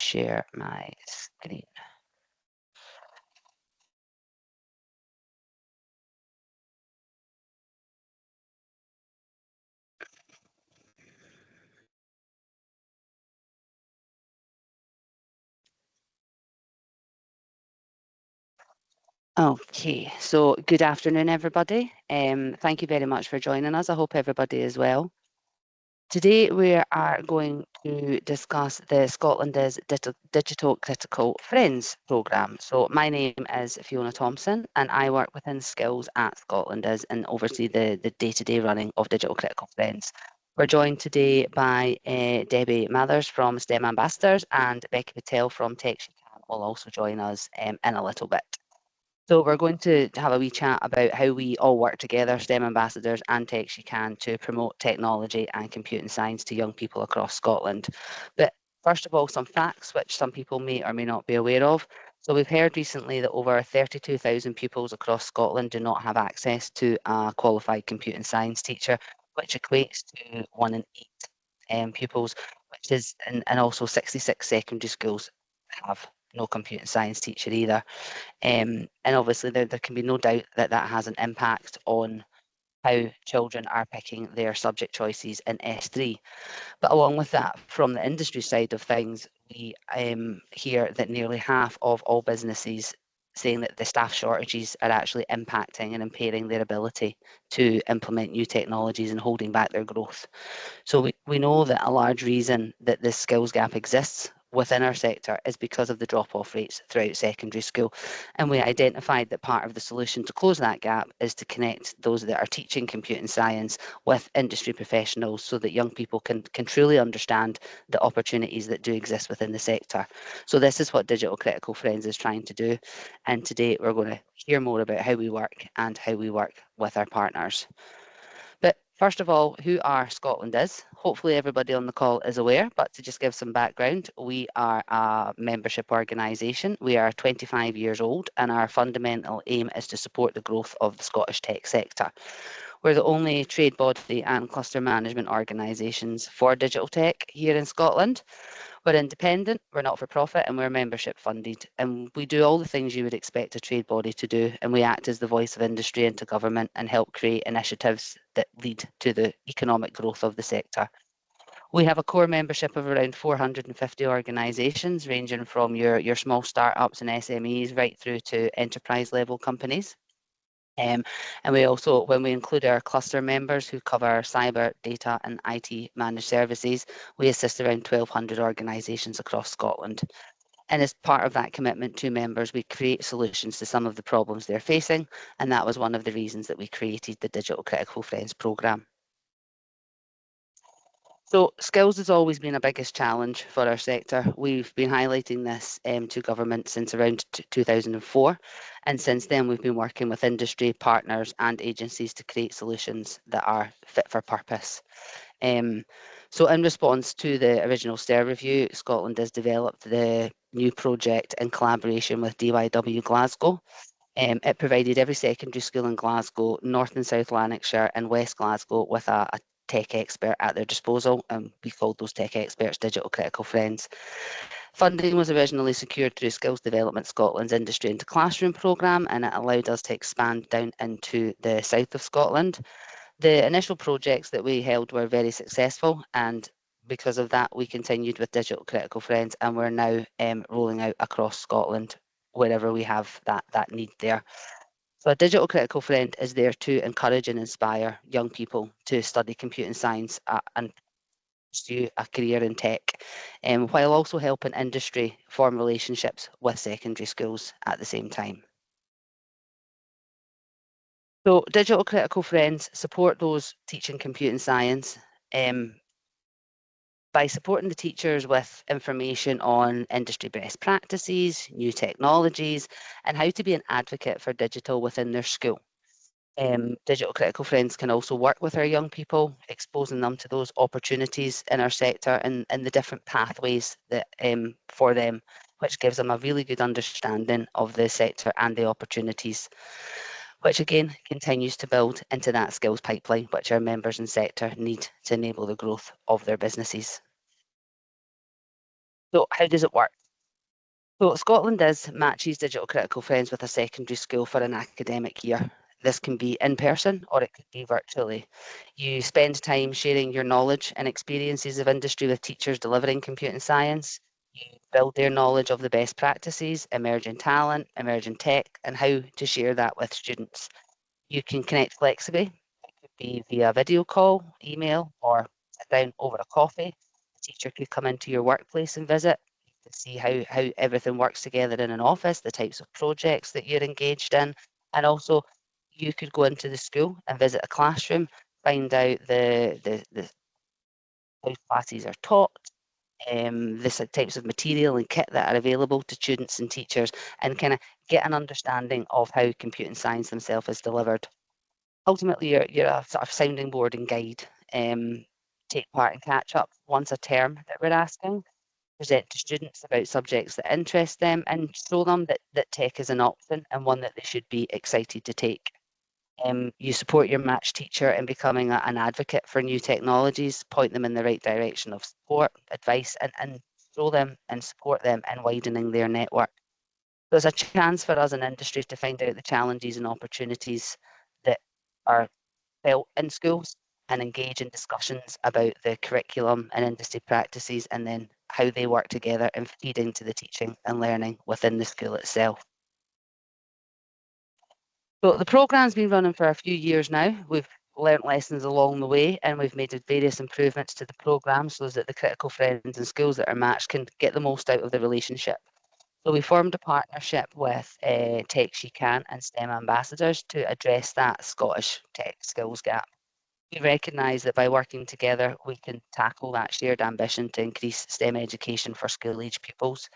share my screen. Okay, so good afternoon, everybody. Thank you very much for joining us. I hope everybody is well. Today we are going to discuss the ScotlandIS Digital Critical Friends programme. So my name is Fiona Thompson and I work within skills at ScotlandIS and oversee the day-to-day running of Digital Critical Friends. We're joined today by Debbie Mathers from STEM Ambassadors and Becky Patel from Tech She Can will also join us in a little bit. So we're going to have a wee chat about how we all work together, STEM ambassadors and Tech She Can, to promote technology and computing science to young people across Scotland. But first of all, some facts which some people may or may not be aware of. So we've heard recently that over 32,000 pupils across Scotland do not have access to a qualified computing science teacher, which equates to 1 in 8 pupils, which is, and also 66 secondary schools have no computing science teacher either. And obviously there can be no doubt that that has an impact on how children are picking their subject choices in S3. But along with that, from the industry side of things, we hear that nearly half of all businesses saying that the staff shortages are actually impacting and impairing their ability to implement new technologies and holding back their growth. So we know that a large reason that this skills gap exists within our sector is because of the drop-off rates throughout secondary school. And we identified that part of the solution to close that gap is to connect those that are teaching computing science with industry professionals so that young people can truly understand the opportunities that do exist within the sector. So this is what Digital Critical Friends is trying to do. And today we're going to hear more about how we work and how we work with our partners. But first of all, who are ScotlandIS? Hopefully everybody on the call is aware, but to just give some background, we are a membership organisation. We are 25 years old and our fundamental aim is to support the growth of the Scottish tech sector. We're the only trade body and cluster management organisations for digital tech here in Scotland. We're independent, we're not for profit, and we're membership funded. And we do all the things you would expect a trade body to do. And we act as the voice of industry into government and help create initiatives that lead to the economic growth of the sector. We have a core membership of around 450 organisations, ranging from your small startups and SMEs right through to enterprise level companies. And we also, when we include our cluster members who cover cyber, data and IT managed services, we assist around 1,200 organisations across Scotland. And as part of that commitment to members, we create solutions to some of the problems they're facing. And that was one of the reasons that we created the Digital Critical Friends programme. So skills has always been a biggest challenge for our sector. We've been highlighting this to government since around 2004. And since then, we've been working with industry partners and agencies to create solutions that are fit for purpose. So in response to the original STAIR review, Scotland has developed the new project in collaboration with DYW Glasgow. It provided every secondary school in Glasgow, North and South Lanarkshire and West Glasgow with a tech expert at their disposal, and we called those tech experts Digital Critical Friends. Funding was originally secured through Skills Development Scotland's Industry into Classroom programme, and it allowed us to expand down into the south of Scotland. The initial projects that we held were very successful, and because of that, we continued with Digital Critical Friends, and we're now rolling out across Scotland wherever we have that need there. So a digital critical friend is there to encourage and inspire young people to study computing science and pursue a career in tech, while also helping industry form relationships with secondary schools at the same time. So digital critical friends support those teaching computing science by supporting the teachers with information on industry best practices, new technologies, and how to be an advocate for digital within their school. Digital Critical Friends can also work with our young people, exposing them to those opportunities in our sector and the different pathways that for them, which gives them a really good understanding of the sector and the opportunities, which again continues to build into that skills pipeline, which our members and sector need to enable the growth of their businesses. So how does it work? So ScotlandIS matches Digital Critical Friends with a secondary school for an academic year. This can be in person or it could be virtually. You spend time sharing your knowledge and experiences of industry with teachers delivering computing science. You build their knowledge of the best practices, emerging talent, emerging tech, and how to share that with students. You can connect flexibly. It could be via video call, email, or sit down over a coffee. The teacher could come into your workplace and visit to see how everything works together in an office, the types of projects that you're engaged in. And also, you could go into the school and visit a classroom, find out the how classes are taught, the types of material and kit that are available to students and teachers, and kind of get an understanding of how computing science themselves is delivered. Ultimately, you're a sort of sounding board and guide. Take part in catch up once a term that we're asking, present to students about subjects that interest them, and show them that tech is an option and one that they should be excited to take. You support your match teacher in becoming an advocate for new technologies, point them in the right direction of support, advice, and show them and support them in widening their network. There's a chance for us in industry to find out the challenges and opportunities that are felt in schools and engage in discussions about the curriculum and industry practices and then how they work together and feed into the teaching and learning within the school itself. So the programme's been running for a few years now. We've learnt lessons along the way and we've made various improvements to the programme so that the critical friends and schools that are matched can get the most out of the relationship. So we formed a partnership with Tech She Can and STEM ambassadors to address that Scottish tech skills gap. We recognise that by working together, we can tackle that shared ambition to increase STEM education for school-age pupils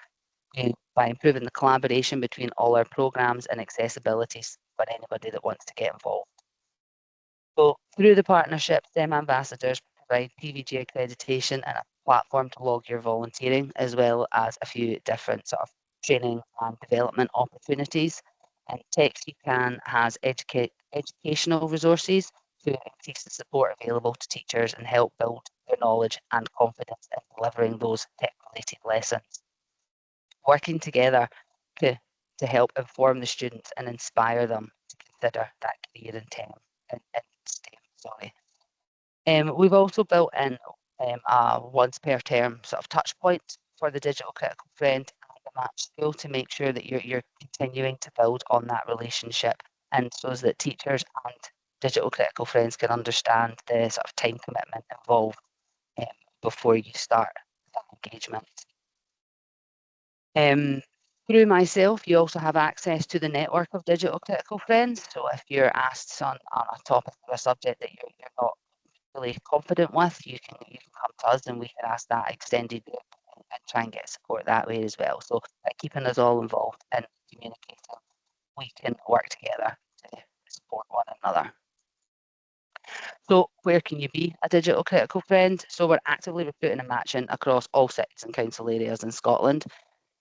by improving the collaboration between all our programmes and accessibilities for anybody that wants to get involved. So through the partnership, STEM ambassadors provide PVG accreditation and a platform to log your volunteering, as well as a few different sort of training and development opportunities. And TechSheCan has educational resources to increase the support available to teachers and help build their knowledge and confidence in delivering those tech-related lessons. Working together to, to help inform the students and inspire them to consider that career in STEM. Sorry. We've also built in a once per term sort of touch point for the digital critical friend and the match school to make sure that you're continuing to build on that relationship and so that teachers and digital critical friends can understand the sort of time commitment involved before you start that engagement. Through myself, you also have access to the network of digital critical friends. So if you're asked on a topic or a subject that you're not really confident with, you can come to us and we can ask that extended group and try and get support that way as well. So by keeping us all involved in communicating, we can work together to support one another. So where can you be a digital critical friend? So we're actively recruiting and matching across all cities and council areas in Scotland.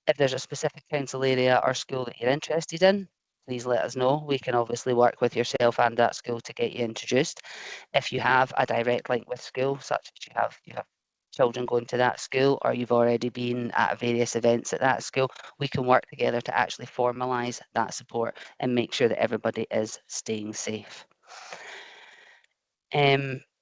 If there's a specific council area or school that you're interested in, please let us know. We can obviously work with yourself and that school to get you introduced. If you have a direct link with school, such as you have children going to that school or you've already been at various events at that school, we can work together to actually formalise that support and make sure that everybody is staying safe.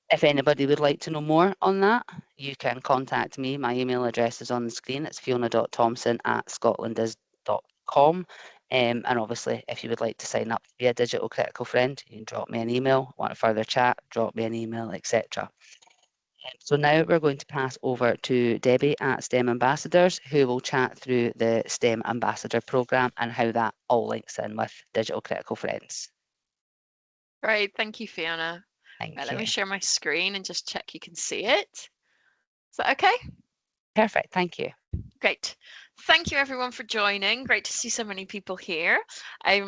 If anybody would like to know more on that, you can contact me. My email address is on the screen. It's fiona.thompson@scotlandis.com. And obviously, if you would like to sign up to be a digital critical friend, you can drop me an email, want a further chat, drop me an email, etc. So now we're going to pass over to Debbie at STEM Ambassadors, who will chat through the STEM Ambassador Programme and how that all links in with Digital Critical Friends. Great, thank you, Fiona. Thank Let you. me share my screen and just check you can see it. Is that okay? Perfect, thank you. Great. Thank you everyone for joining. Great to see so many people here.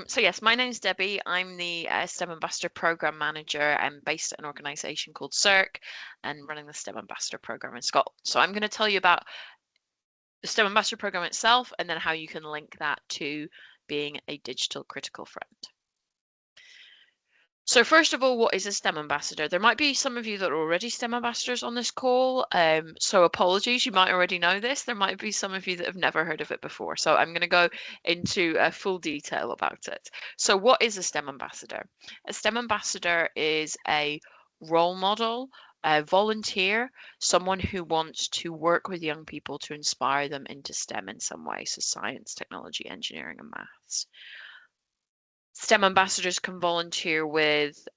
So yes, my name is Debbie. I'm the STEM Ambassador Programme Manager. I'm based at an organisation called CERC and running the STEM Ambassador Programme in Scotland. So I'm going to tell you about the STEM Ambassador Programme itself and then how you can link that to being a digital critical friend. So first of all, what is a STEM ambassador? There might be some of you that are already STEM ambassadors on this call, so apologies, you might already know this. There might be some of you that have never heard of it before. So I'm going to go into full detail about it. So what is a STEM ambassador? A STEM ambassador is a role model, a volunteer, someone who wants to work with young people to inspire them into STEM in some way, so science, technology, engineering, and maths. STEM ambassadors can volunteer with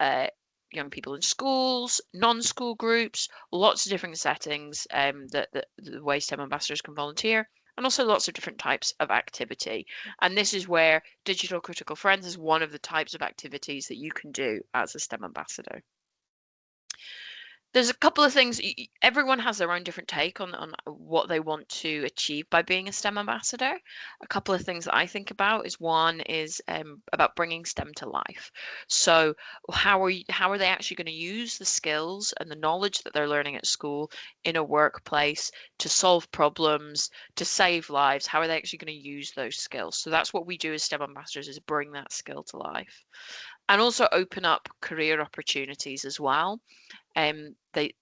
young people in schools, non-school groups, lots of different settings the way STEM ambassadors can volunteer, and also lots of different types of activity. And this is where Digital Critical Friends is one of the types of activities that you can do as a STEM ambassador. There's a couple of things. Everyone has their own different take on what they want to achieve by being a STEM ambassador. A couple of things that I think about is one is about bringing STEM to life. So how are they actually going to use the skills and the knowledge that they're learning at school in a workplace to solve problems, to save lives? How are they actually going to use those skills? So that's what we do as STEM ambassadors, is bring that skill to life, and also open up career opportunities as well. The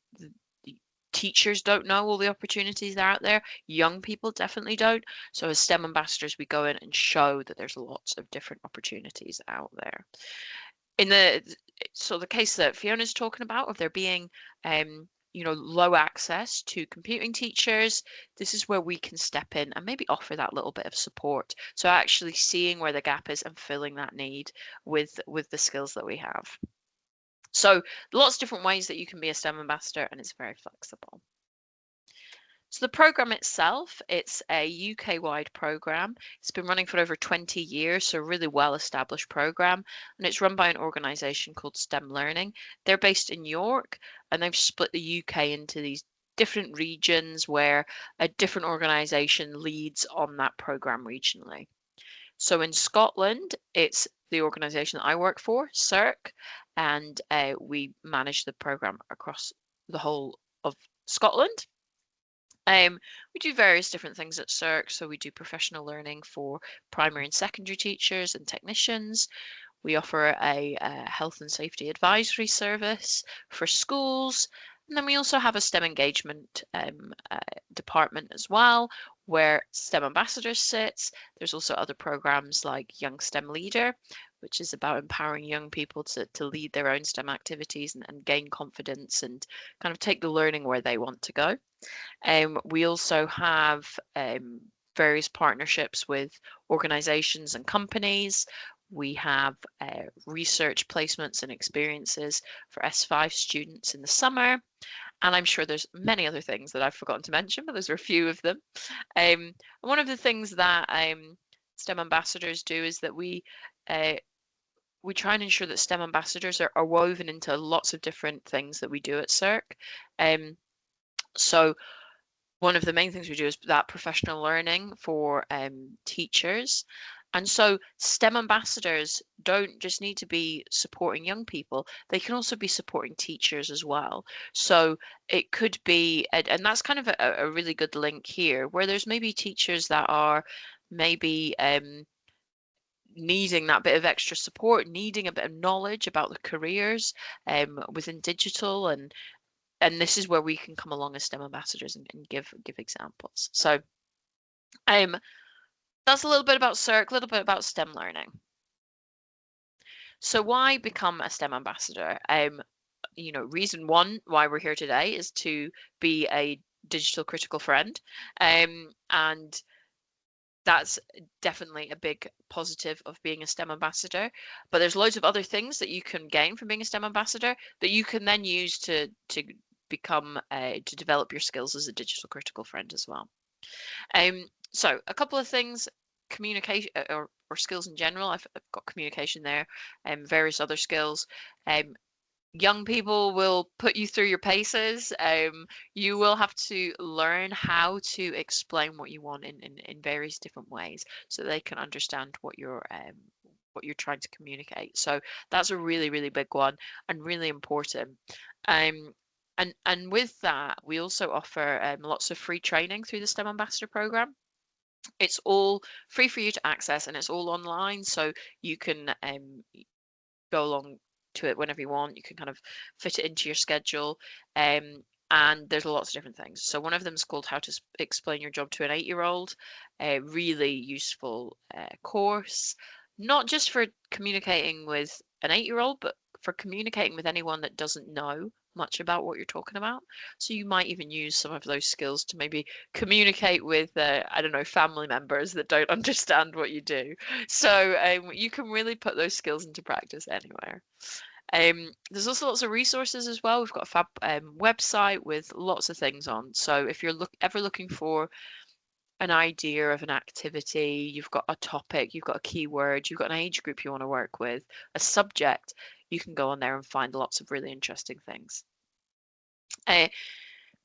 teachers don't know all the opportunities that are out there. Young people definitely don't. So as STEM ambassadors, we go in and show that there's lots of different opportunities out there. In the case that Fiona's talking about, of there being low access to computing teachers, this is where we can step in and maybe offer that little bit of support. So actually seeing where the gap is and filling that need with the skills that we have. So lots of different ways that you can be a STEM ambassador, and it's very flexible. So the program itself, it's a UK-wide program. It's been running for over 20 years, so a really well-established program, and it's run by an organisation called STEM Learning. They're based in York, and they've split the UK into these different regions where a different organisation leads on that program regionally. So in Scotland, it's the organisation that I work for, CERC, and we manage the programme across the whole of Scotland. We do various different things at CERC. So we do professional learning for primary and secondary teachers and technicians. We offer a health and safety advisory service for schools. And then we also have a STEM engagement department as well, where STEM ambassadors sits. There's also other programs like Young STEM Leader, which is about empowering young people to lead their own STEM activities and gain confidence and kind of take the learning where they want to go. We also have various partnerships with organizations and companies. We have research placements and experiences for S5 students in the summer. And I'm sure there's many other things that I've forgotten to mention, but those are a few of them. One of the things that STEM ambassadors do is that we try and ensure that STEM ambassadors are woven into lots of different things that we do at CERC. So one of the main things we do is that professional learning for teachers. And so STEM ambassadors don't just need to be supporting young people, they can also be supporting teachers as well. So it could be, and that's kind of a really good link here, where there's maybe teachers that are maybe needing that bit of extra support, needing a bit of knowledge about the careers within digital, and this is where we can come along as STEM ambassadors and give examples. So that's a little bit about CERC, a little bit about STEM learning. So why become a STEM ambassador? Reason one why we're here today is to be a digital critical friend. And that's definitely a big positive of being a STEM ambassador. But there's loads of other things that you can gain from being a STEM ambassador that you can then use to become to develop your skills as a digital critical friend as well. So a couple of things: communication or skills in general. I've got communication there, and various other skills. Young people will put you through your paces. You will have to learn how to explain what you want in various different ways so they can understand what you're trying to communicate. So that's a really, really big one and really important. And with that, we also offer lots of free training through the STEM Ambassador Program. It's all free for you to access and it's all online, so you can go along to it whenever you want. You can kind of fit it into your schedule. And there's lots of different things. So one of them is called How to Explain Your Job to an 8-year-old. A really useful course, not just for communicating with an 8-year-old, but for communicating with anyone that doesn't know much about what you're talking about. So you might even use some of those skills to maybe communicate with, I don't know, family members that don't understand what you do. So you can really put those skills into practice anywhere. There's also lots of resources as well. We've got a fab website with lots of things on. So if you're ever looking for an idea of an activity, you've got a topic, you've got a keyword, you've got an age group you want to work with, a subject, you can go on there and find lots of really interesting things.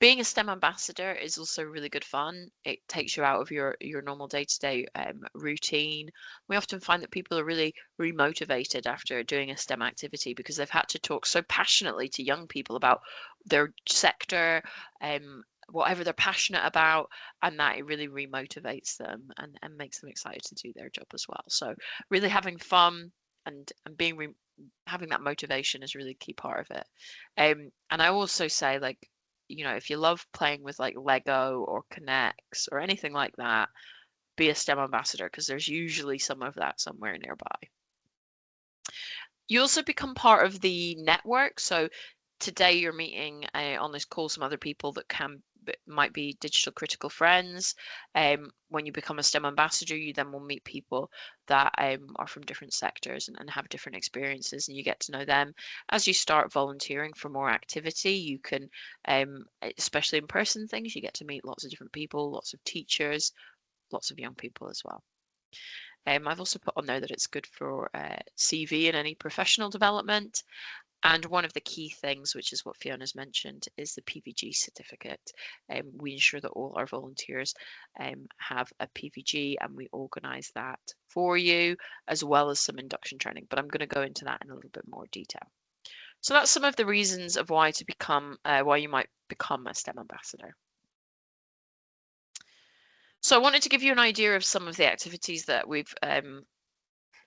Being a STEM ambassador is also really good fun. It takes you out of your normal day-to-day routine. We often find that people are really remotivated after doing a STEM activity because they've had to talk so passionately to young people about their sector, whatever they're passionate about, and that it really remotivates them and makes them excited to do their job as well. So really having fun and being having that motivation is really a key part of it. And I also say, like, if you love playing with like Lego or Connects or anything like that, be a STEM ambassador because there's usually some of that somewhere nearby. You also become part of the network. So today you're meeting on this call some other people that might be digital critical friends. When you become a STEM ambassador, you then will meet people that are from different sectors and have different experiences, and you get to know them. As you start volunteering for more activity, you can, especially in person things, you get to meet lots of different people, lots of teachers, lots of young people as well. I've also put on there that it's good for CV and any professional development. And one of the key things, which is what Fiona's mentioned, is the PVG certificate. We ensure that all our volunteers have a PVG, and we organise that for you, as well as some induction training. But I'm going to go into that in a little bit more detail. So that's some of the reasons of why you might become a STEM ambassador. So I wanted to give you an idea of some of the activities that we've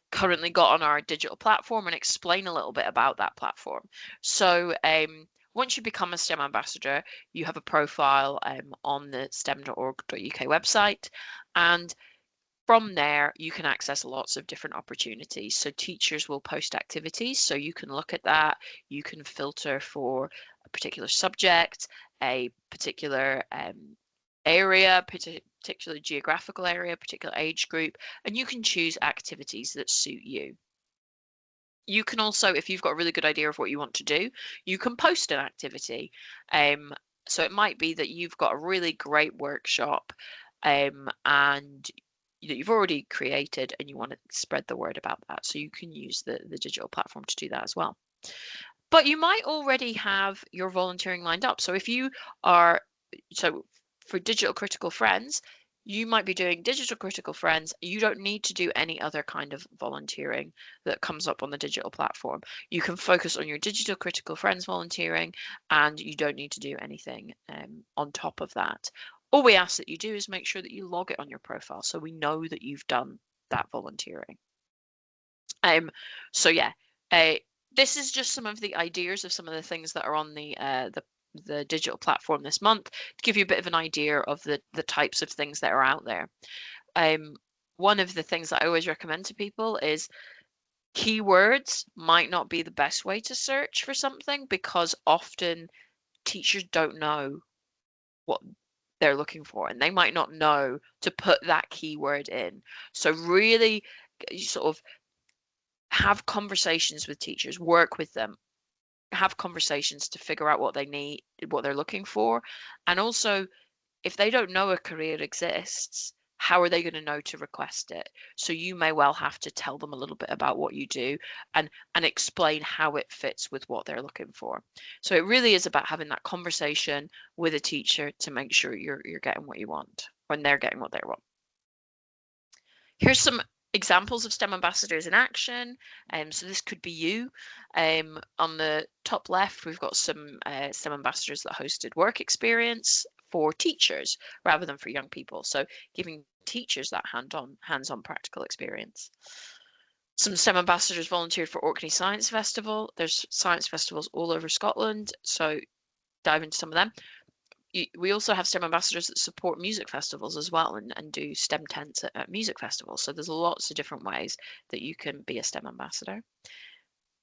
currently got on our digital platform and explain a little bit about that platform. So once you become a STEM ambassador, you have a profile on the stem.org.uk website, and from there you can access lots of different opportunities. So teachers will post activities, so you can look at that. You can filter for a particular subject, a particular area, particular geographical area, particular age group, and you can choose activities that suit you. You can also, if you've got a really good idea of what you want to do, you can post an activity. So it might be that you've got a really great workshop and that you've already created and you want to spread the word about that. So you can use the digital platform to do that as well. But you might already have your volunteering lined up. So if you are, so for Digital Critical Friends, you might be doing Digital Critical Friends. You don't need to do any other kind of volunteering that comes up on the digital platform. You can focus on your Digital Critical Friends volunteering, and you don't need to do anything on top of that. All we ask that you do is make sure that you log it on your profile so we know that you've done that volunteering. So yeah, this is just some of the ideas of some of the things that are on the digital platform this month to give you a bit of an idea of the types of things that are out there. One of the things that I always recommend to people is keywords might not be the best way to search for something because often teachers don't know what they're looking for and they might not know to put that keyword in. So really sort of have conversations with teachers, work with them, have conversations to figure out what they need, what they're looking for. And also, if they don't know a career exists, how are they going to know to request it? So you may well have to tell them a little bit about what you do and explain how it fits with what they're looking for. So it really is about having that conversation with a teacher to make sure you're getting what you want when they're getting what they want. Here's some examples of STEM ambassadors in action. So this could be you. On the top left, we've got some STEM ambassadors that hosted work experience for teachers rather than for young people. So giving teachers that hands-on practical experience. Some STEM ambassadors volunteered for Orkney Science Festival. There's science festivals all over Scotland, so dive into some of them. We also have STEM ambassadors that support music festivals as well and do STEM tents at music festivals. So there's lots of different ways that you can be a STEM ambassador.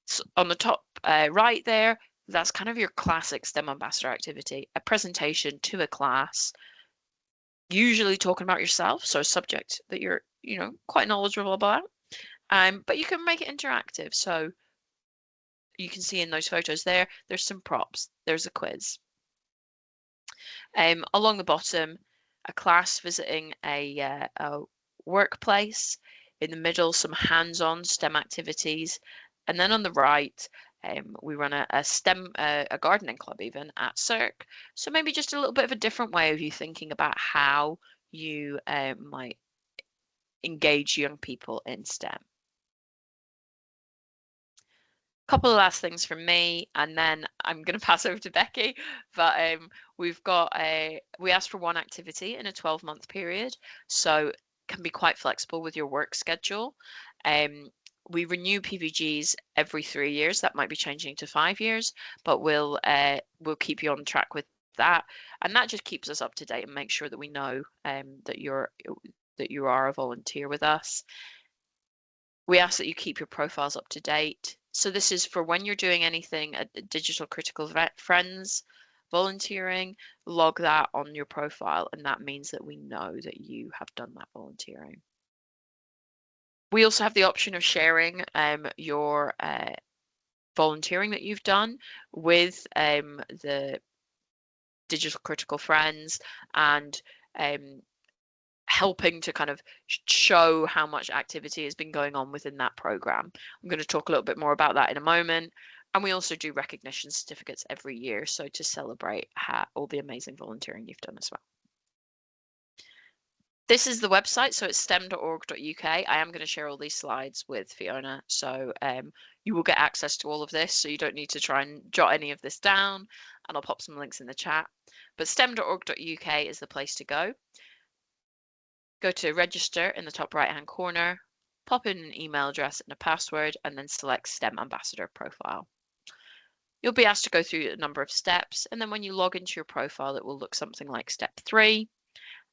So on the top right there, that's kind of your classic STEM ambassador activity, a presentation to a class, usually talking about yourself, so a subject that you're, quite knowledgeable about. But you can make it interactive. So you can see in those photos there's some props, there's a quiz. Along the bottom, a class visiting a workplace. In the middle, some hands-on STEM activities. And then on the right, we run a STEM, a gardening club even at Cirque. So maybe just a little bit of a different way of you thinking about how you might engage young people in STEM. Couple of last things from me, and then I'm going to pass over to Becky. But we asked for one activity in a 12-month period, so can be quite flexible with your work schedule. We renew PVGs every 3 years. That might be changing to 5 years, but we'll keep you on track with that, and that just keeps us up to date and make sure that we know that you are a volunteer with us. We ask that you keep your profiles up to date. So this is for when you're doing anything at Digital Critical Friends, volunteering, log that on your profile, and that means that we know that you have done that volunteering. We also have the option of sharing your volunteering that you've done with the Digital Critical Friends, and helping to kind of show how much activity has been going on within that program. I'm going to talk a little bit more about that in a moment. And we also do recognition certificates every year, so to celebrate all the amazing volunteering you've done as well. This is the website, so it's stem.org.uk. I am going to share all these slides with Fiona, so you will get access to all of this, so you don't need to try and jot any of this down, and I'll pop some links in the chat. But stem.org.uk is the place to go. Go to register in the top right-hand corner, pop in an email address and a password, and then select STEM Ambassador Profile. You'll be asked to go through a number of steps, and then when you log into your profile, it will look something like step 3.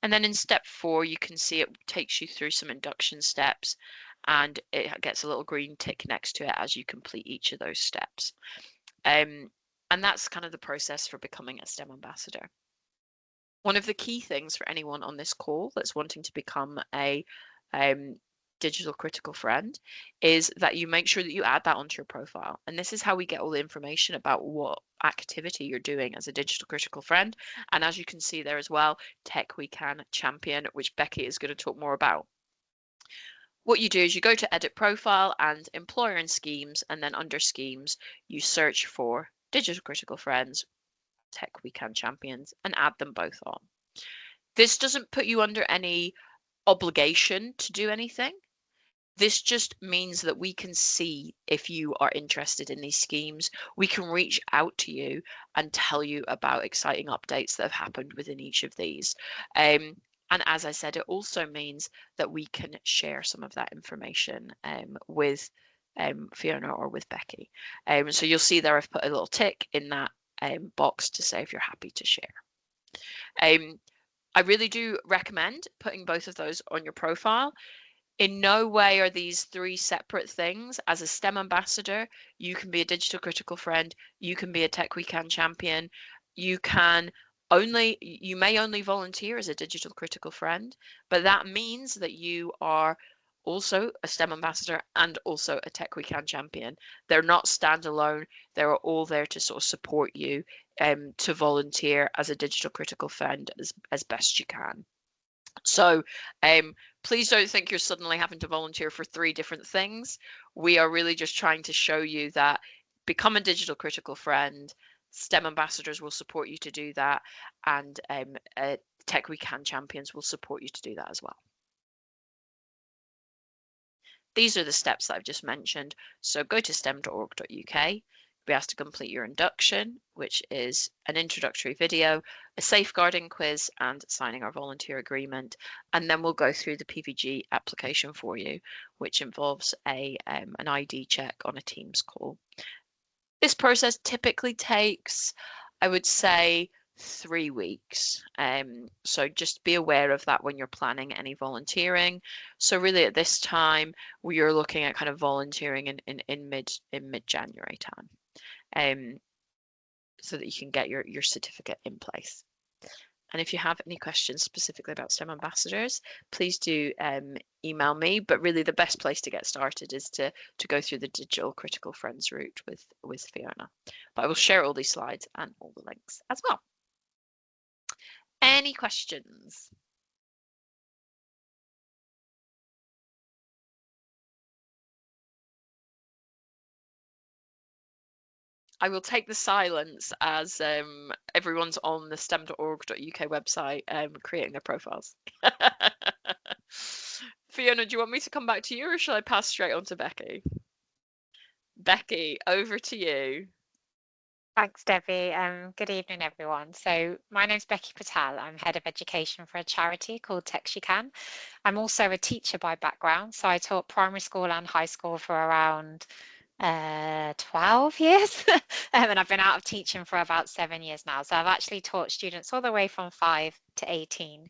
And then in step 4, you can see it takes you through some induction steps, and it gets a little green tick next to it as you complete each of those steps. And that's kind of the process for becoming a STEM ambassador. One of the key things for anyone on this call that's wanting to become a digital critical friend is that you make sure that you add that onto your profile. And this is how we get all the information about what activity you're doing as a digital critical friend. And as you can see there as well, Tech We Can Champion, which Becky is going to talk more about. What you do is you go to edit profile and employer and schemes, and then under schemes, you search for digital critical friends, Tech We Can Champions, and add them both on. This doesn't put you under any obligation to do anything. This just means that we can see if you are interested in these schemes. We can reach out to you and tell you about exciting updates that have happened within each of these. And as I said, it also means that we can share some of that information with Fiona or with Becky. So you'll see there I've put a little tick in that box to say if you're happy to share. I really do recommend putting both of those on your profile. In no way are these 3 separate things. As a STEM ambassador, you can be a digital critical friend, you can be a Tech We Can champion, you may only volunteer as a digital critical friend, but that means that you are also a STEM ambassador and also a Tech We Can champion. They're not standalone. They're all there to sort of support you to volunteer as a digital critical friend as best you can. So please don't think you're suddenly having to volunteer for 3 different things. We are really just trying to show you that become a digital critical friend. STEM ambassadors will support you to do that, and Tech We Can champions will support you to do that as well. These are the steps that I've just mentioned. So go to stem.org.uk, be asked to complete your induction, which is an introductory video, a safeguarding quiz, and signing our volunteer agreement. And then we'll go through the PVG application for you, which involves an ID check on a Teams call. This process typically takes, I would say, 3 weeks. So just be aware of that when you're planning any volunteering. So really at this time, we are looking at kind of volunteering in mid-January time, so that you can get your certificate in place. And if you have any questions specifically about STEM ambassadors, please do email me. But really, the best place to get started is to go through the Digital Critical Friends route with Fiona. But I will share all these slides and all the links as well. Any questions? I will take the silence as everyone's on the stem.org.uk website creating their profiles. Fiona, do you want me to come back to you or shall I pass straight on to Becky? Becky, over to you. Thanks, Debbie. Good evening, everyone. So my name's Becky Patel. I'm Head of Education for a charity called TechSheCan. I'm also a teacher by background. So I taught primary school and high school for around 12 years. And I've been out of teaching for about 7 years now. So I've actually taught students all the way from 5 to 18.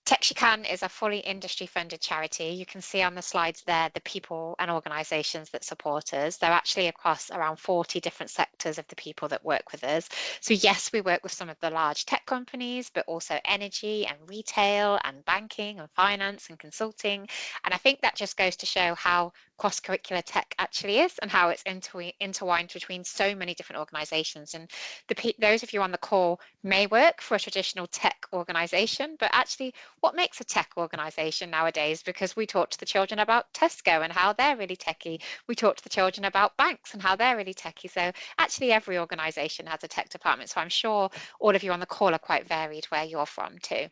TechSheCan is a fully industry-funded charity. You can see on the slides there the people and organisations that support us. They're actually across around 40 different sectors of the people that work with us. So yes, we work with some of the large tech companies, but also energy and retail and banking and finance and consulting. And I think that just goes to show how cross-curricular tech actually is and how it's intertwined between so many different organisations. And those of you on the call may work for a traditional tech organisation, but actually what makes a tech organisation nowadays? Because we talk to the children about Tesco and how they're really techie. We talk to the children about banks and how they're really techie. So actually every organisation has a tech department. So I'm sure all of you on the call are quite varied where you're from too.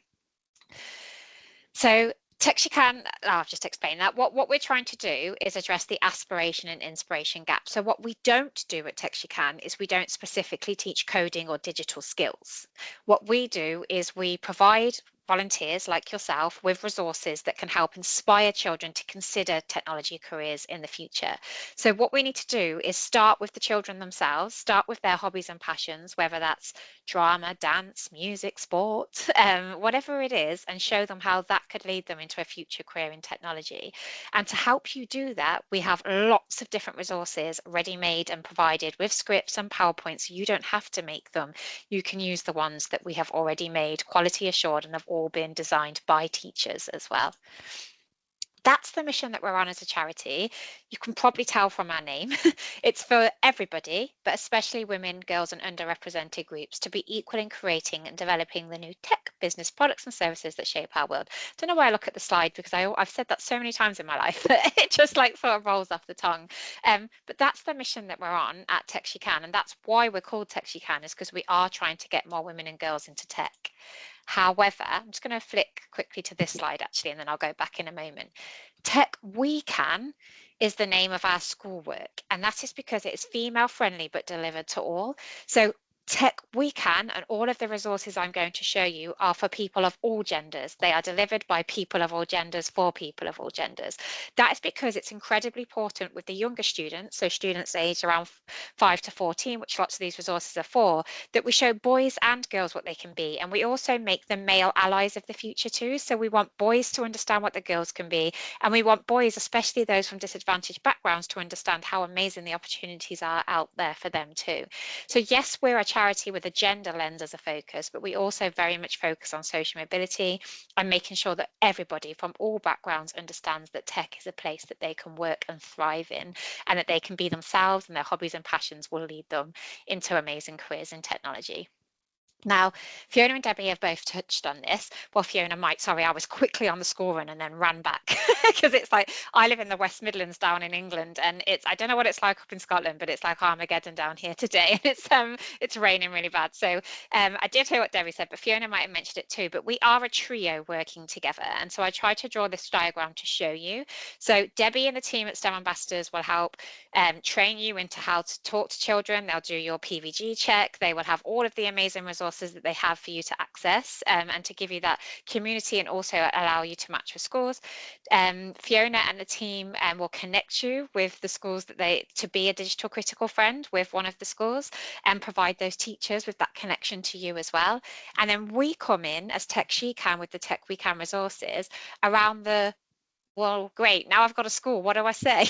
So TechSheCan, I've just explained that. What we're trying to do is address the aspiration and inspiration gap. So what we don't do at TechSheCan is we don't specifically teach coding or digital skills. What we do is we provide volunteers like yourself with resources that can help inspire children to consider technology careers in the future. So what we need to do is start with the children themselves, start with their hobbies and passions, whether that's drama, dance, music, sport, whatever it is, and show them how that could lead them into a future career in technology. And to help you do that, we have lots of different resources ready-made and provided with scripts and PowerPoints. So you don't have to make them. You can use the ones that we have already made, quality assured, and have all been designed by teachers as well. That's the mission that we're on as a charity. You can probably tell from our name. It's for everybody, but especially women, girls, and underrepresented groups to be equal in creating and developing the new tech, business, products, and services that shape our world. I don't know why I look at the slide because I've said that so many times in my life that it just like sort of rolls off the tongue. But that's the mission that we're on at TechSheCan, and that's why we're called TechSheCan, is because we are trying to get more women and girls into tech. However, I'm just going to flick quickly to this slide actually, and then I'll go back in a moment. Tech We Can is the name of our schoolwork, and that is because it is female friendly but delivered to all. So Tech We Can and all of the resources I'm going to show you are for people of all genders. They are delivered by people of all genders for people of all genders. That is because it's incredibly important with the younger students, so students aged around 5 to 14, which lots of these resources are for, that we show boys and girls what they can be. And we also make them male allies of the future too. So we want boys to understand what the girls can be. And we want boys, especially those from disadvantaged backgrounds, to understand how amazing the opportunities are out there for them too. So yes, we're a charity with a gender lens as a focus, but we also very much focus on social mobility and making sure that everybody from all backgrounds understands that tech is a place that they can work and thrive in, and that they can be themselves and their hobbies and passions will lead them into amazing careers in technology. Now, Fiona and Debbie have both touched on this. Well, Fiona might, sorry, I was quickly on the school run and then ran back because it's like I live in the West Midlands down in England, and I don't know what it's like up in Scotland, but it's like Armageddon down here today. And it's raining really bad. So I did hear what Debbie said, but Fiona might have mentioned it too. But we are a trio working together. And so I tried to draw this diagram to show you. So Debbie and the team at STEM Ambassadors will help train you into how to talk to children. They'll do your PVG check. They will have all of the amazing resources that they have for you to access and to give you that community and also allow you to match with schools. Fiona and the team will connect you with the schools to be a digital critical friend with one of the schools and provide those teachers with that connection to you as well. And then we come in as Tech She Can with the Tech We Can resources around the well, great. Now I've got a school. What do I say?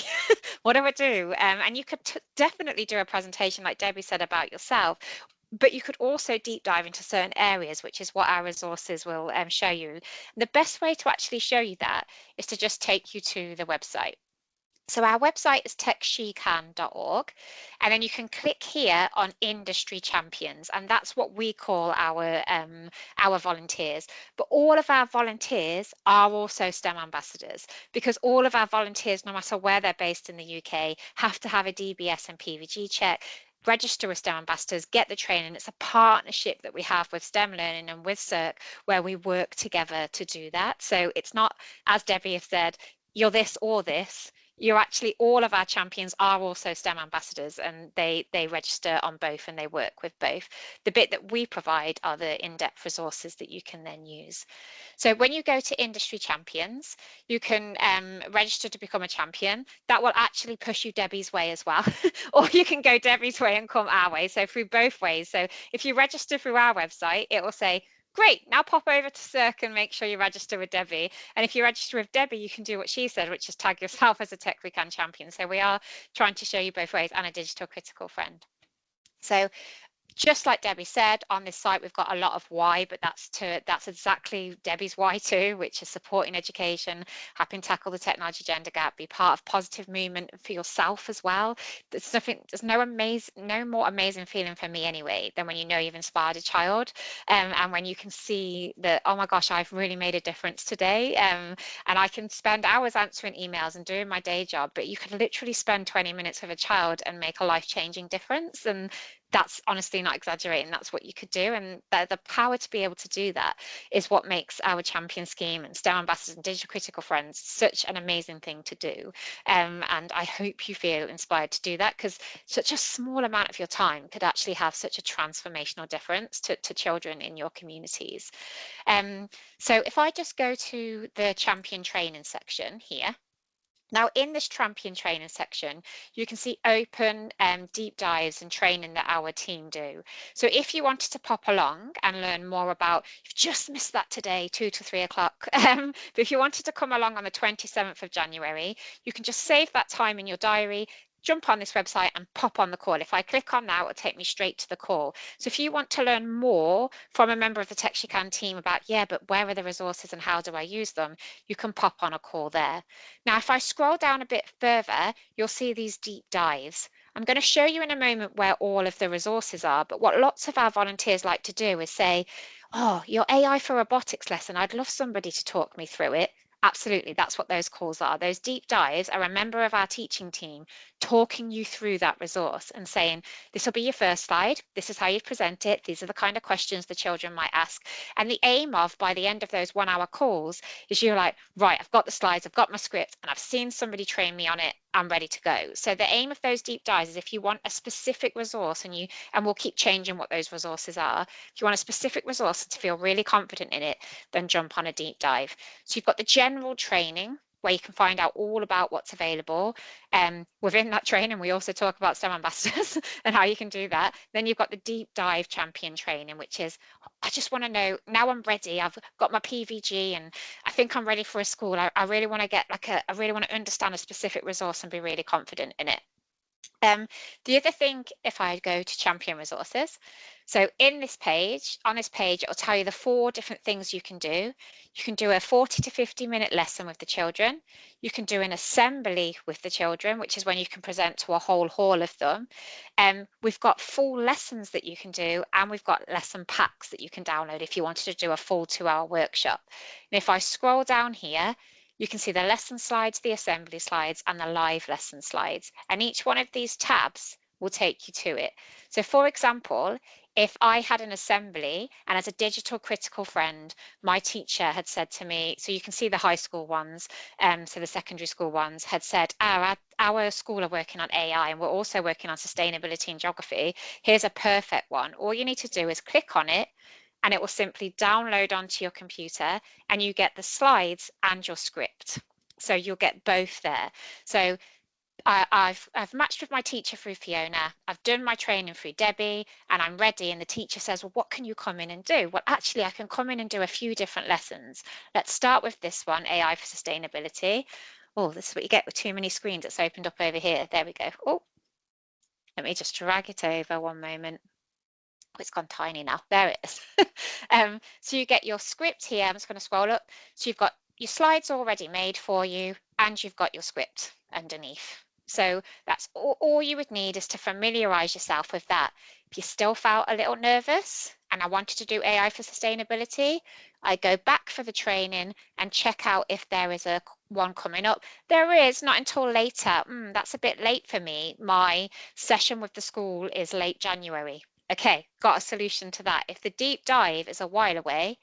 What do I do? And you could definitely do a presentation like Debbie said about yourself, but you could also deep dive into certain areas, which is what our resources will show you. The best way to actually show you that is to just take you to the website. So our website is techshecan.org, and then you can click here on industry champions, and that's what we call our volunteers. But all of our volunteers are also STEM ambassadors, because all of our volunteers, no matter where they're based in the UK, have to have a DBS and PVG check, register with STEM ambassadors, get the training. It's a partnership that we have with STEM Learning and with CERC where we work together to do that. So it's not, as Debbie has said, you're this or this. You're actually, all of our champions are also STEM ambassadors, and they register on both and they work with both. The bit that we provide are the in-depth resources that you can then use. So when you go to industry champions, you can register to become a champion. That will actually push you Debbie's way as well, or you can go Debbie's way and come our way. So through both ways. So if you register through our website, it will say, great, now pop over to CERC and make sure you register with Debbie. And if you register with Debbie, you can do what she said, which is tag yourself as a Tech We Can champion. So we are trying to show you both ways, and a digital critical friend. So just like Debbie said, on this site we've got a lot of why, but that's exactly Debbie's why too, which is supporting education, helping tackle the technology gender gap, be part of positive movement for yourself as well. There's no more amazing feeling for me anyway than when you know you've inspired a child, and when you can see that, oh my gosh, I've really made a difference today, and I can spend hours answering emails and doing my day job, but you could literally spend 20 minutes with a child and make a life-changing difference. And that's honestly not exaggerating. That's what you could do. And the power to be able to do that is what makes our champion scheme and STEM ambassadors and digital critical friends such an amazing thing to do. And I hope you feel inspired to do that, because such a small amount of your time could actually have such a transformational difference to children in your communities. So if I just go to the champion training section here. Now, in this champion training section, you can see open deep dives and training that our team do. So if you wanted to pop along and learn more about, you've just missed that today, 2 to 3 o'clock, but if you wanted to come along on the 27th of January, you can just save that time in your diary, jump on this website and pop on the call. If I click on now, it'll take me straight to the call. So if you want to learn more from a member of the Tech She Can team about, yeah, but where are the resources and how do I use them, you can pop on a call there. Now, if I scroll down a bit further, you'll see these deep dives. I'm going to show you in a moment where all of the resources are, but what lots of our volunteers like to do is say, oh, your AI for robotics lesson, I'd love somebody to talk me through it. Absolutely, that's what those calls are. Those deep dives are a member of our teaching team talking you through that resource and saying, this will be your first slide, this is how you present it, these are the kind of questions the children might ask. And the aim of, by the end of those 1 hour calls, is you're like, right, I've got the slides, I've got my script, and I've seen somebody train me on it, I'm ready to go. So the aim of those deep dives is if you want a specific resource, and we'll keep changing what those resources are, if you want a specific resource to feel really confident in it, then jump on a deep dive. So you've got the general training, where you can find out all about what's available. Within that training, we also talk about STEM ambassadors and how you can do that. Then you've got the deep dive champion training, which is, I just want to know, now I'm ready, I've got my PVG and I think I'm ready for a school. I really want to get I really want to understand a specific resource and be really confident in it. The other thing, if I go to champion resources, So in this page, on this page, it'll tell you the 4 different things you can do. You can do a 40 to 50-minute lesson with the children. You can do an assembly with the children, which is when you can present to a whole hall of them. We've got full lessons that you can do, and we've got lesson packs that you can download if you wanted to do a full 2-hour workshop. And if I scroll down here, you can see the lesson slides, the assembly slides, and the live lesson slides. And each one of these tabs will take you to it. So for example, if I had an assembly and as a digital critical friend, my teacher had said to me, so you can see the high school ones, so the secondary school ones had said, our school are working on AI and we're also working on sustainability and geography. Here's a perfect one. All you need to do is click on it and it will simply download onto your computer and you get the slides and your script. So you'll get both there. So I've matched with my teacher through Fiona. I've done my training through Debbie and I'm ready. And the teacher says, well, what can you come in and do? Well, actually, I can come in and do a few different lessons. Let's start with this one, AI for sustainability. Oh, this is what you get with too many screens. It's opened up over here. There we go. Oh, let me just drag it over one moment. Oh, it's gone tiny now. There it is. So you get your script here. I'm just going to scroll up. So you've got your slides already made for you and you've got your script underneath. So that's all you would need is to familiarize yourself with that. If you still felt a little nervous and I wanted to do AI for sustainability, I go back for the training and check out if there is a one coming up. There is, not until later. That's a bit late for me. My session with the school is late January. Okay, got a solution to that. If the deep dive is a while away,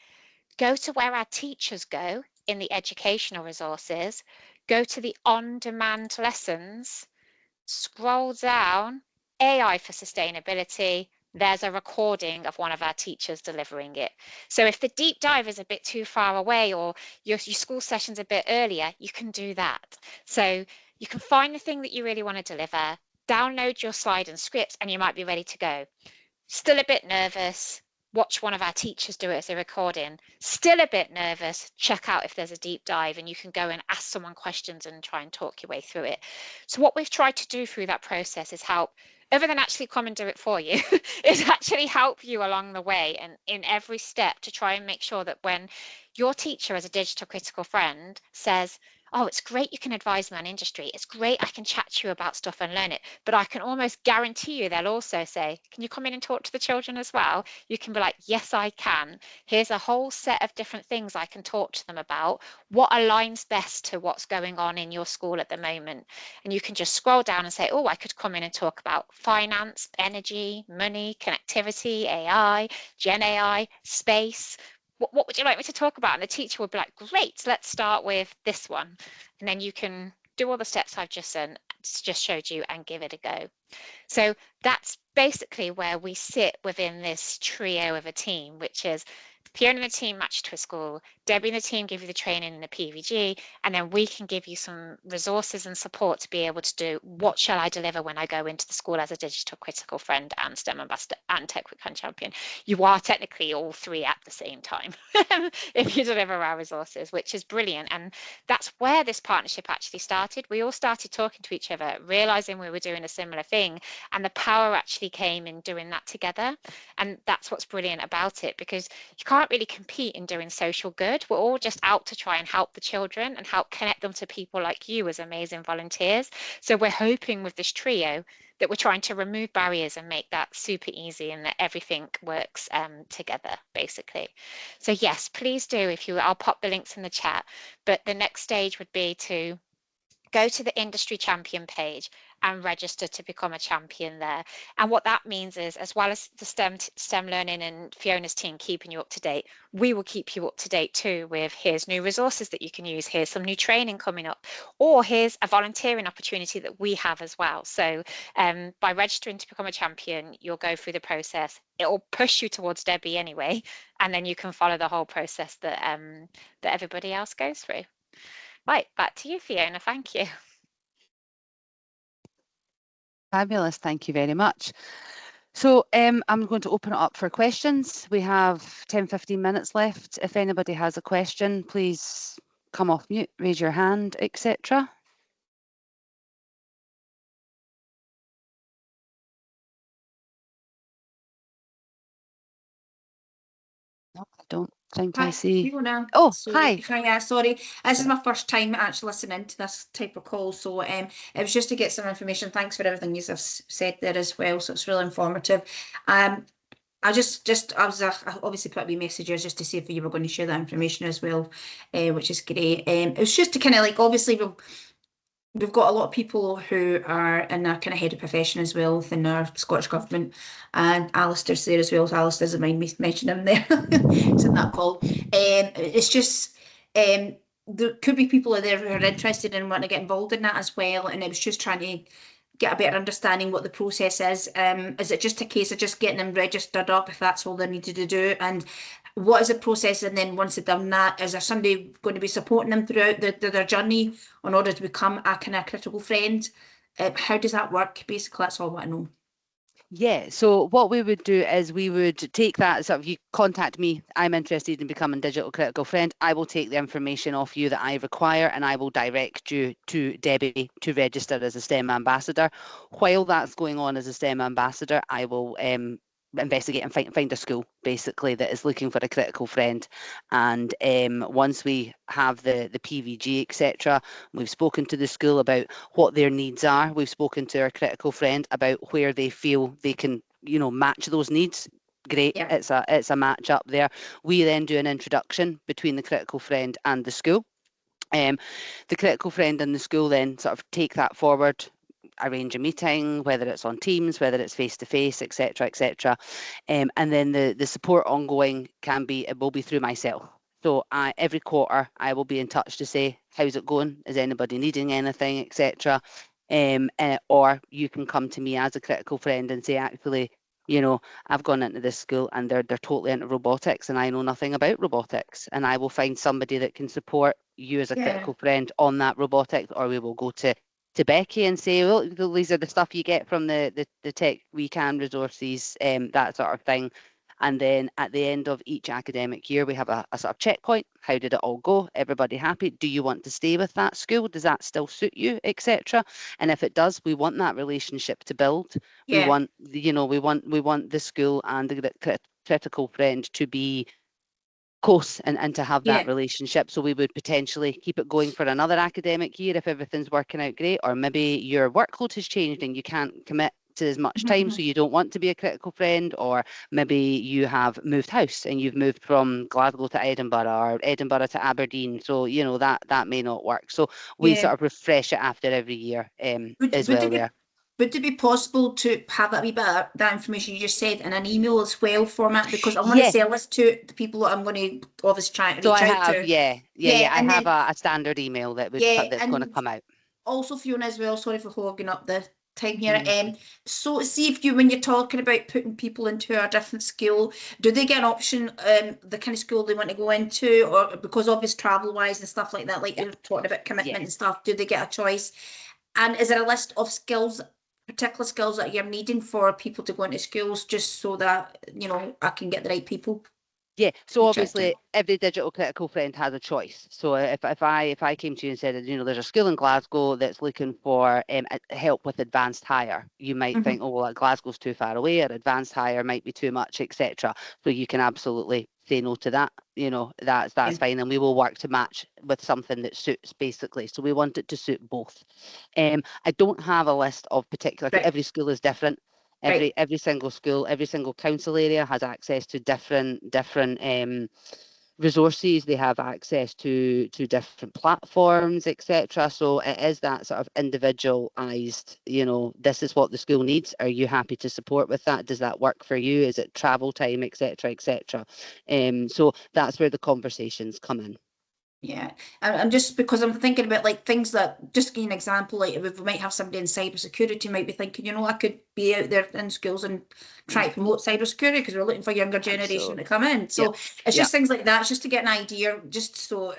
go to where our teachers go in the educational resources, go to the on-demand lessons, scroll down, AI for sustainability, there's a recording of one of our teachers delivering it. So if the deep dive is a bit too far away or your school session's a bit earlier, you can do that. So you can find the thing that you really want to deliver, download your slide and script, and you might be ready to go. Still a bit nervous, watch one of our teachers do it as a recording. Still a bit nervous, check out if there's a deep dive and you can go and ask someone questions and try and talk your way through it. So what we've tried to do through that process is help, other than actually come and do it for you, is actually help you along the way and in every step to try and make sure that when your teacher as a digital critical friend says, oh, it's great you can advise me on industry. It's great I can chat to you about stuff and learn it. But I can almost guarantee you they'll also say, can you come in and talk to the children as well? You can be like, yes, I can. Here's a whole set of different things I can talk to them about. What aligns best to what's going on in your school at the moment? And you can just scroll down and say, oh, I could come in and talk about finance, energy, money, connectivity, AI, Gen AI, space. What would you like me to talk about? And the teacher would be like, great, let's start with this one. And then you can do all the steps I've just showed you and give it a go. So that's basically where we sit within this trio of a team, which is Fiona and the team matched to a school, Debbie and the team give you the training and the PVG, and then we can give you some resources and support to be able to do what shall I deliver when I go into the school as a digital critical friend and STEM ambassador and Tech Weekend champion. You are technically all three at the same time if you deliver our resources, which is brilliant. And that's where this partnership actually started. We all started talking to each other, realizing we were doing a similar thing, and the power actually came in doing that together. And that's what's brilliant about it, because you can't really compete in doing social good. We're all just out to try and help the children and help connect them to people like you as amazing volunteers. So we're hoping with this trio that we're trying to remove barriers and make that super easy and that everything works together, basically. So yes, please do. If you, I'll pop the links in the chat, but the next stage would be to go to the industry champion page and register to become a champion there. And what that means is, as well as the STEM learning and Fiona's team keeping you up to date, we will keep you up to date too with here's new resources that you can use, here's some new training coming up, or here's a volunteering opportunity that we have as well. So by registering to become a champion, you'll go through the process. It will push you towards Debbie anyway, and then you can follow the whole process that that everybody else goes through. Right, back to you, Fiona. Thank you. Fabulous. Thank you very much. So I'm going to open it up for questions. We have 10-15 minutes left. If anybody has a question, please come off mute, raise your hand, etc. don't think I Hi, see. Fiona. Oh, Sorry. hi. Yeah, sorry. This is Sorry. my first time actually listening to this type of call, so it was just to get some information. Thanks for everything you have said there as well. So it's really informative. I obviously put wee messages just to see if you were going to share that information as well, which is great. It was just to kind of like obviously we've got a lot of people who are in a kind of head of profession as well within our Scottish Government, and Alistair's there as well. So Alistair doesn't mind me mentioning him there. It's in that call. It's just there could be people out there who are interested in wanting to get involved in that as well, and it was just trying to get a better understanding what the process is. Is it just a case of just getting them registered up if that's all they needed to do? And what is the process? And then once they've done that, is there somebody going to be supporting them throughout their journey in order to become a kind of critical friend? How does that work? Basically, that's all I want to know. Yeah, so what we would do is we would take that sort of, you contact me, I'm interested in becoming digital critical friend. I will take the information off you that I require and I will direct you to Debbie to register as a STEM ambassador. While that's going on as a STEM ambassador, I will investigate and find a school basically that is looking for a critical friend. And once we have the PVG, etc., we've spoken to the school about what their needs are. We've spoken to our critical friend about where they feel they can, match those needs. Great, Yeah. it's a match up there. We then do an introduction between the critical friend and the school. The critical friend and the school then sort of take that forward, arrange a meeting, whether it's on Teams, whether it's face to face, etc., etc. And then the support ongoing it will be through myself. So every quarter I will be in touch to say, how's it going? Is anybody needing anything, etc. Or you can come to me as a critical friend and say, actually, I've gone into this school and they're totally into robotics and I know nothing about robotics, and I will find somebody that can support you as a critical friend on that robotics, or we will go to Becky and say, well, these are the stuff you get from the Tech We Can resources, that sort of thing. And then at the end of each academic year, we have a sort of checkpoint. How did it all go? Everybody happy? Do you want to stay with that school? Does that still suit you, etc.? And if it does, we want that relationship to build. We want, we want the school and the critical friend to be close and to have that relationship. So we would potentially keep it going for another academic year if everything's working out great, or maybe your workload has changed and you can't commit to as much time, so you don't want to be a critical friend, or maybe you have moved house and you've moved from Glasgow to Edinburgh or Edinburgh to Aberdeen, so that may not work. So we sort of refresh it after every year as well there. Would it be possible to have that wee bit of that information you just said in an email as well format? Because I want to sell this to the people that I'm going to obviously try to reach out to. I have a standard email that's going to come out. Also, Fiona, as well, sorry for hogging up the time here. So see if when you're talking about putting people into a different school, do they get an option, the kind of school they want to go into, or because obviously travel wise and stuff like that, like you're talking about commitment and stuff, do they get a choice? And is there a list of particular skills that you're needing for people to go into schools, just so that I can get the right people? Yeah, so obviously every digital critical friend has a choice. So if I came to you and said, there's a school in Glasgow that's looking for help with advanced hire, you might think, oh, well, Glasgow's too far away, or advanced hire might be too much, etc. So you can absolutely say no to that. That's fine, and we will work to match with something that suits, basically. So we want it to suit both. I don't have a list of particular. Every school is different. Every single school, every single council area has access to different resources. They have access to different platforms, etc. So it is that sort of individualized, this is what the school needs. Are you happy to support with that? Does that work for you? Is it travel time, etc., etc.? So that's where the conversations come in. Yeah, I'm just because I'm thinking about like things that, just to give you an example, like if we might have somebody in cybersecurity might be thinking, I could be out there in schools and try to promote cybersecurity because we're looking for younger generation to come in. So it's just things like that, just to get an idea, just so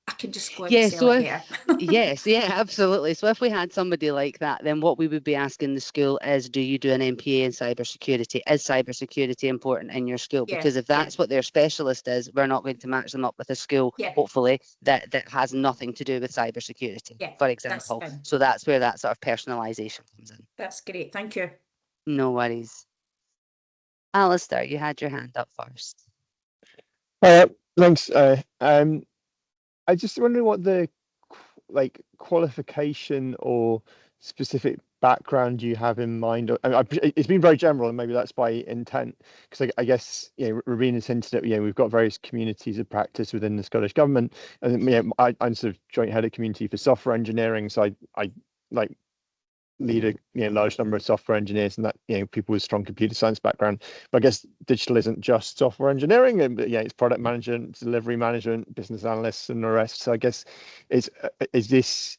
I can just go and sell it better. Yes, absolutely. So if we had somebody like that, then what we would be asking the school is, do you do an MPA in cybersecurity? Is cybersecurity important in your school? Because if that's what their specialist is, we're not going to match them up with a school, hopefully, that has nothing to do with cybersecurity, for example. So that's where that sort of personalisation comes in. That's great. Thank you. No worries. Alistair, you had your hand up first. Thanks. I just wondering what the qualification or specific background you have in mind. It's been very general, and maybe that's by intent, because I guess Rowena hinted at we've got various communities of practice within the Scottish government, and I'm sort of joint head of community for software engineering, so I like lead a large number of software engineers and that people with strong computer science background. But I guess digital isn't just software engineering, and it's product management, delivery management, business analysts, and the rest. So I guess is this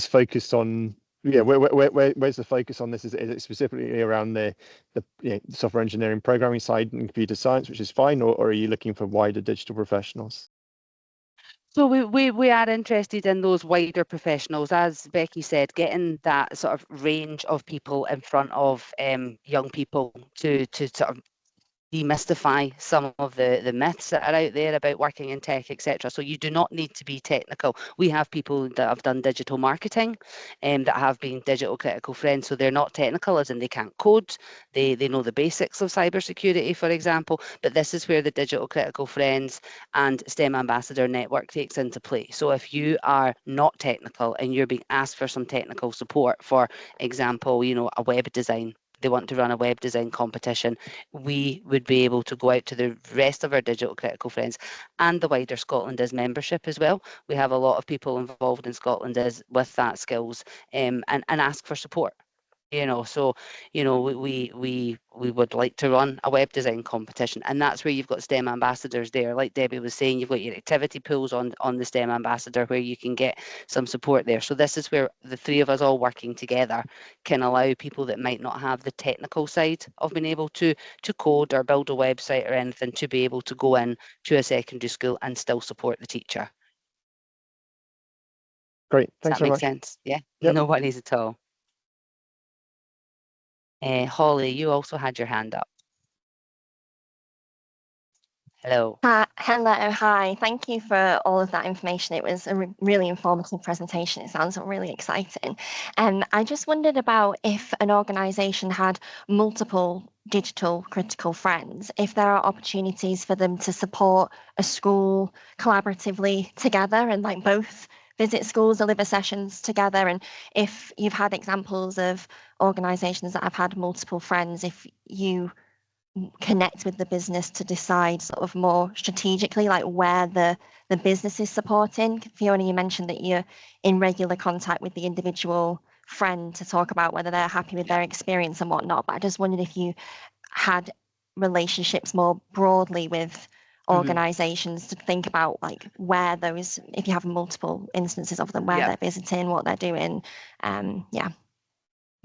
focused on where's the focus on this? Is it specifically around the software engineering programming side and computer science, which is fine, or are you looking for wider digital professionals? So we are interested in those wider professionals, as Becky said, getting that sort of range of people in front of young people to sort of demystify some of the myths that are out there about working in tech, etc. So you do not need to be technical. We have people that have done digital marketing and that have been digital critical friends. So they're not technical as in they can't code. They know the basics of cybersecurity, for example, but this is where the digital critical friends and STEM ambassador network takes into play. So if you are not technical and you're being asked for some technical support, for example, a web design, they want to run a web design competition, we would be able to go out to the rest of our digital critical friends and the wider ScotlandIS membership as well. We have a lot of people involved in ScotlandIS with that skills and ask for support. So we would like to run a web design competition, and that's where you've got STEM ambassadors there. Like Debbie was saying, you've got your activity pools on the STEM ambassador where you can get some support there. So this is where the three of us all working together can allow people that might not have the technical side of being able to code or build a website or anything to be able to go in to a secondary school and still support the teacher. Great, Does thanks that very make much. sense? Yeah, Yep. no worries at all. Holly, you also had your hand up. Hello. Hello, hi. Thank you for all of that information. It was a really informative presentation. It sounds really exciting. I just wondered about if an organisation had multiple digital critical friends, if there are opportunities for them to support a school collaboratively together and both visit schools, deliver sessions together, and if you've had examples of organisations that have had multiple friends, if you connect with the business to decide sort of more strategically where the business is supporting. Fiona, you mentioned that you're in regular contact with the individual friend to talk about whether they're happy with their experience and whatnot, but I just wondered if you had relationships more broadly with organizations to think about where those, if you have multiple instances of them, where they're visiting, what they're doing.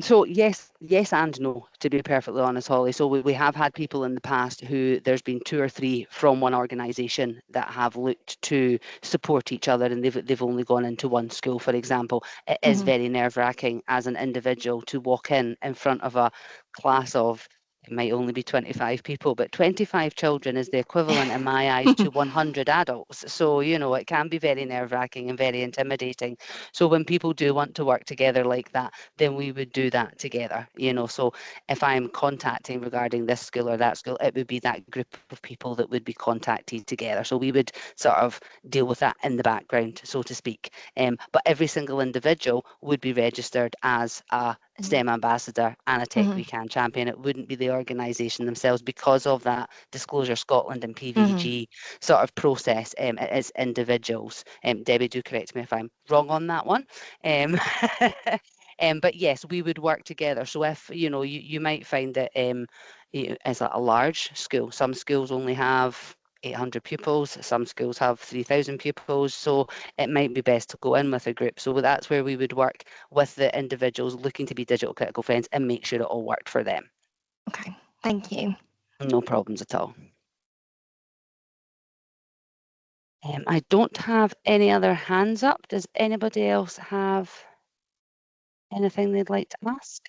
So yes and no, to be perfectly honest, Holly. So we have had people in the past who there's been 2 or 3 from one organisation that have looked to support each other, and they've only gone into one school, for example. It is very nerve-wracking as an individual to walk in front of a class of, it might only be 25 people, but 25 children is the equivalent in my eyes to 100 adults. So, it can be very nerve-wracking and very intimidating. So when people do want to work together like that, then we would do that together. So if I'm contacting regarding this school or that school, it would be that group of people that would be contacted together. So we would sort of deal with that in the background, so to speak. But every single individual would be registered as a STEM ambassador and a Tech We Can champion. It wouldn't be the organisation themselves because of that Disclosure Scotland and PVG sort of process. It is individuals. Debbie, do correct me if I'm wrong on that one. But yes, we would work together. So if you might find that it's a large school. Some schools only have 800 pupils, some schools have 3,000 pupils, so it might be best to go in with a group. So that's where we would work with the individuals looking to be digital critical friends and make sure it all worked for them. Okay, thank you. No problems at all. I don't have any other hands up. Does anybody else have anything they'd like to ask?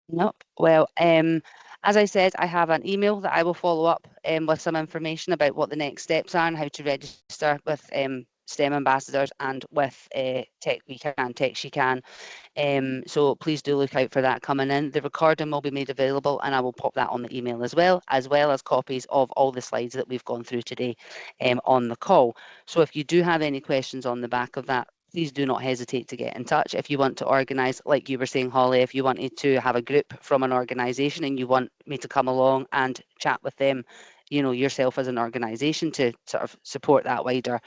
Nope. Well, as I said, I have an email that I will follow up with some information about what the next steps are and how to register with STEM ambassadors and with Tech We Can, Tech She Can. So please do look out for that coming in. The recording will be made available, and I will pop that on the email as well as copies of all the slides that we've gone through today on the call. So if you do have any questions on the back of that, please do not hesitate to get in touch. If you want to organise, like you were saying, Holly, if you wanted to have a group from an organisation and you want me to come along and chat with them, you know, yourself as an organisation to sort of support that wider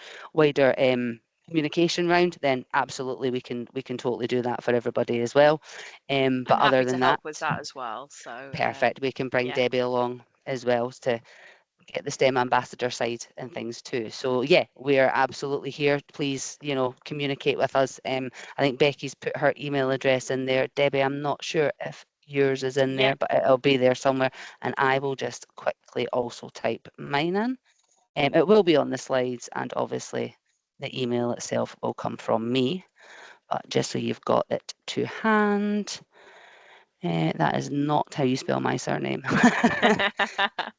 communication round, then absolutely we can totally do that for everybody as well. But I'm other happy than to that, help with that as well. So perfect. We can bring yeah. Debbie along as well to get the STEM ambassador side and things too. So yeah, we are absolutely here. Please, you know, communicate with us. I think Becky's put her email address in there. Debbie, I'm not sure if yours is in there, but it'll be there somewhere. And I will just quickly also type mine in. It will be on the slides, and obviously the email itself will come from me. But just so you've got it to hand. That is not how you spell my surname. But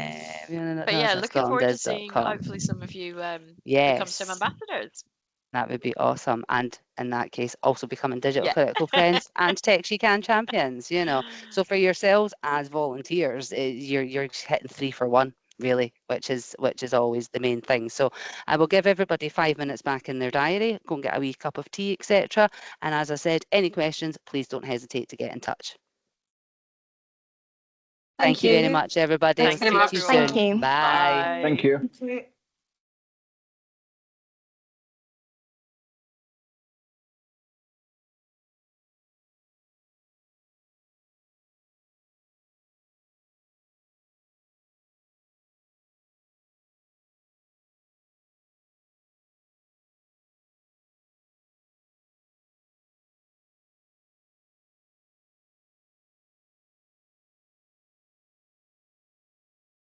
yeah, looking forward to seeing hopefully some of you become STEM ambassadors. That would be awesome. And in that case, also becoming Digital Yeah. Critical Friends and Tech She Can champions, you know. So for yourselves as volunteers, you're hitting 3 for 1, really, which is always the main thing. So I will give everybody 5 minutes back in their diary, go and get a wee cup of tea, etc. And as I said, any questions, please don't hesitate to get in touch. Thank you very much, everybody. Thanks I'll very speak much. to you everyone. soon. Thank you. Bye. Bye. Thank you. Thank you.